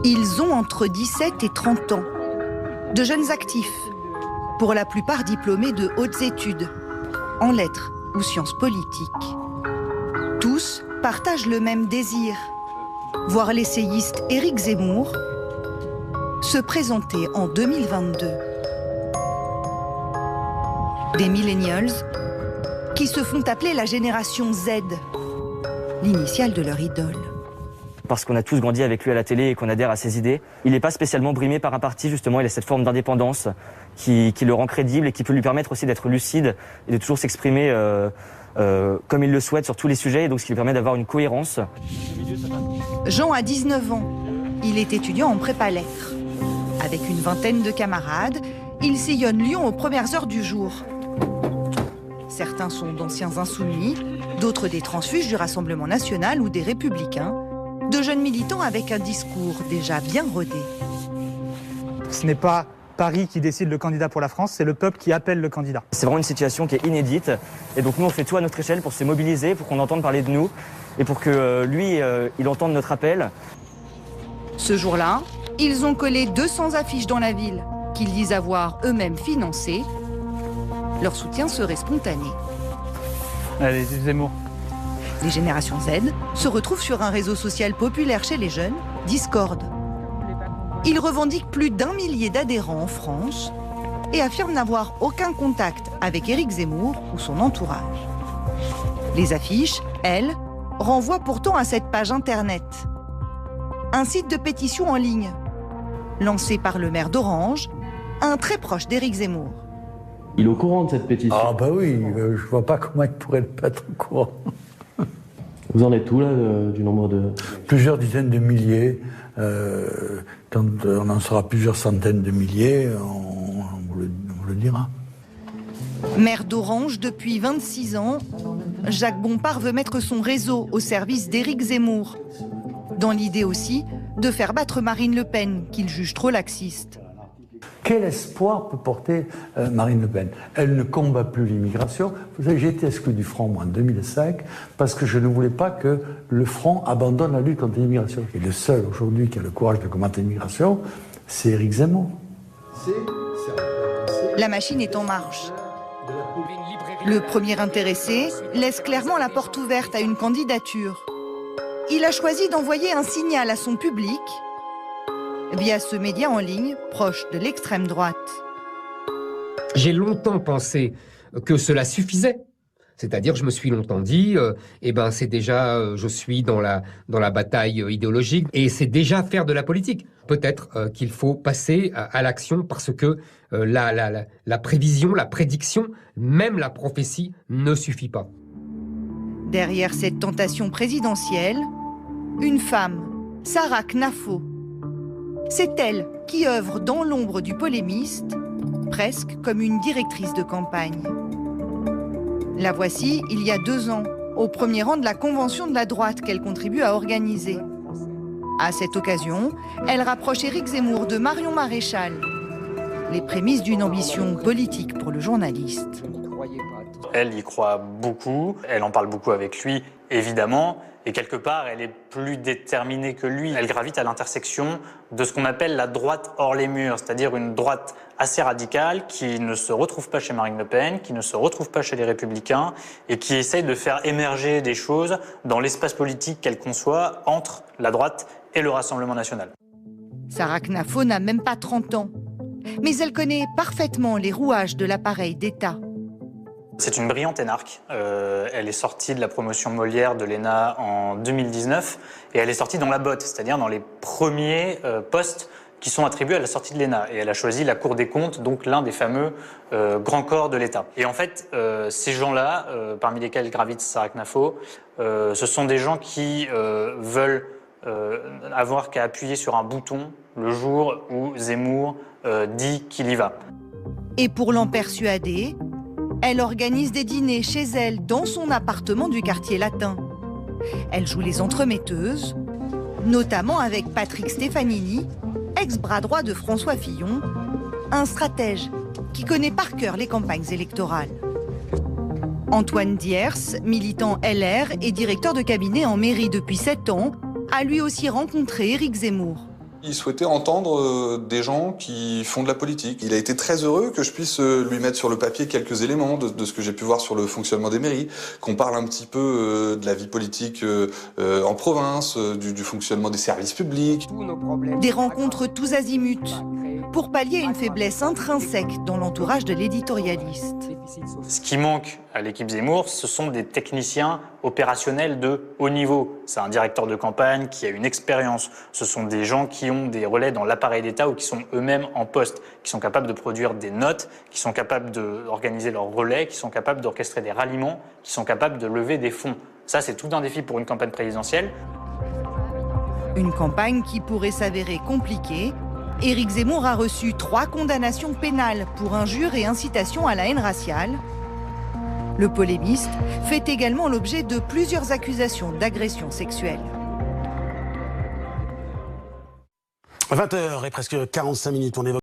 Ils ont entre 17 et 30 ans. De jeunes actifs, pour la plupart diplômés de hautes études, en lettres ou sciences politiques. Tous partagent le même désir, voir l'essayiste Éric Zemmour se présenter en 2022. Des millennials qui se font appeler la génération Z, l'initiale de leur idole. Parce qu'on a tous grandi avec lui à la télé et qu'on adhère à ses idées. Il n'est pas spécialement brimé par un parti, justement, il a cette forme d'indépendance qui le rend crédible et qui peut lui permettre aussi d'être lucide et de toujours s'exprimer comme il le souhaite sur tous les sujets, et donc ce qui lui permet d'avoir une cohérence. Jean a 19 ans, il est étudiant en prépa lettres. Avec une vingtaine de camarades, il sillonne Lyon aux premières heures du jour. Certains sont d'anciens insoumis, d'autres des transfuges du Rassemblement national ou des Républicains, de jeunes militants avec un discours déjà bien rodé. Ce n'est pas Paris qui décide le candidat pour la France, c'est le peuple qui appelle le candidat. C'est vraiment une situation qui est inédite, et donc nous on fait tout à notre échelle pour se mobiliser, pour qu'on entende parler de nous, et pour que lui, il entende notre appel. Ce jour-là, ils ont collé 200 affiches dans la ville, qu'ils disent avoir eux-mêmes financées. Leur soutien serait spontané. Allez, Zemmour. Les générations Z se retrouvent sur un réseau social populaire chez les jeunes, Discord. Ils revendiquent plus d'1 millier d'adhérents en France et affirment n'avoir aucun contact avec Éric Zemmour ou son entourage. Les affiches, elles, renvoient pourtant à cette page internet. Un site de pétition en ligne, lancé par le maire d'Orange, un très proche d'Éric Zemmour. Il est au courant de cette pétition? Ah bah oui, je vois pas comment il pourrait ne pas être au courant. Vous en êtes où là du nombre de... Plusieurs dizaines de milliers. Quand on en sera plusieurs centaines de milliers, on vous le dira. Maire d'Orange depuis 26 ans, Jacques Bompard veut mettre son réseau au service d'Éric Zemmour, dans l'idée aussi de faire battre Marine Le Pen, qu'il juge trop laxiste. Quel espoir peut porter Marine Le Pen? Elle ne combat plus l'immigration. Vous savez, j'ai été exclu du Front, moi, en 2005, parce que je ne voulais pas que le Front abandonne la lutte contre l'immigration. Et le seul, aujourd'hui, qui a le courage de combattre l'immigration, c'est Éric Zemmour. La machine est en marche. Le premier intéressé laisse clairement la porte ouverte à une candidature. Il a choisi d'envoyer un signal à son public via ce média en ligne proche de l'extrême droite. J'ai longtemps pensé que cela suffisait. C'est-à-dire, je me suis longtemps dit, c'est déjà, je suis dans la bataille idéologique, et c'est déjà faire de la politique. Peut-être qu'il faut passer à l'action parce que la prévision, la prédiction, même la prophétie ne suffit pas. Derrière cette tentation présidentielle, une femme, Sarah Knafo. C'est elle qui œuvre dans l'ombre du polémiste, presque comme une directrice de campagne. La voici il y a 2 ans, au premier rang de la convention de la droite qu'elle contribue à organiser. À cette occasion, elle rapproche Éric Zemmour de Marion Maréchal. Les prémices d'une ambition politique pour le journaliste. Elle y croit beaucoup, elle en parle beaucoup avec lui, évidemment, et quelque part, elle est plus déterminée que lui. Elle gravite à l'intersection de ce qu'on appelle la droite hors les murs, c'est-à-dire une droite assez radicale qui ne se retrouve pas chez Marine Le Pen, qui ne se retrouve pas chez les Républicains, et qui essaye de faire émerger des choses dans l'espace politique qu'elle conçoit entre la droite et le Rassemblement national. Sarah Knafo n'a même pas 30 ans, mais elle connaît parfaitement les rouages de l'appareil d'État. C'est une brillante énarque. Elle est sortie de la promotion Molière de l'ENA en 2019 et elle est sortie dans la botte, c'est-à-dire dans les premiers postes qui sont attribués à la sortie de l'ENA. Et elle a choisi la Cour des comptes, donc l'un des fameux grands corps de l'État. Et en fait, ces gens-là, parmi lesquels gravite Sarah Knafo, ce sont des gens qui veulent avoir qu'à appuyer sur un bouton le jour où Zemmour dit qu'il y va. Et pour l'en persuader, elle organise des dîners chez elle dans son appartement du quartier latin. Elle joue les entremetteuses, notamment avec Patrick Stefanini, ex-bras droit de François Fillon, un stratège qui connaît par cœur les campagnes électorales. Antoine Diers, militant LR et directeur de cabinet en mairie depuis 7 ans, a lui aussi rencontré Éric Zemmour. Il souhaitait entendre des gens qui font de la politique. Il a été très heureux que je puisse lui mettre sur le papier quelques éléments de ce que j'ai pu voir sur le fonctionnement des mairies, qu'on parle un petit peu de la vie politique en province, du fonctionnement des services publics. Des rencontres tous azimuts pour pallier une faiblesse intrinsèque dans l'entourage de l'éditorialiste. Ce qui manque à l'équipe Zemmour, ce sont des techniciens opérationnels de haut niveau. C'est un directeur de campagne qui a une expérience. Ce sont des gens qui ont des relais dans l'appareil d'État ou qui sont eux-mêmes en poste, qui sont capables de produire des notes, qui sont capables d'organiser leurs relais, qui sont capables d'orchestrer des ralliements, qui sont capables de lever des fonds. Ça, c'est tout un défi pour une campagne présidentielle. Une campagne qui pourrait s'avérer compliquée. Éric Zemmour a reçu 3 condamnations pénales pour injure et incitation à la haine raciale. Le polémiste fait également l'objet de plusieurs accusations d'agression sexuelle. 20h et presque 45 minutes, on évoque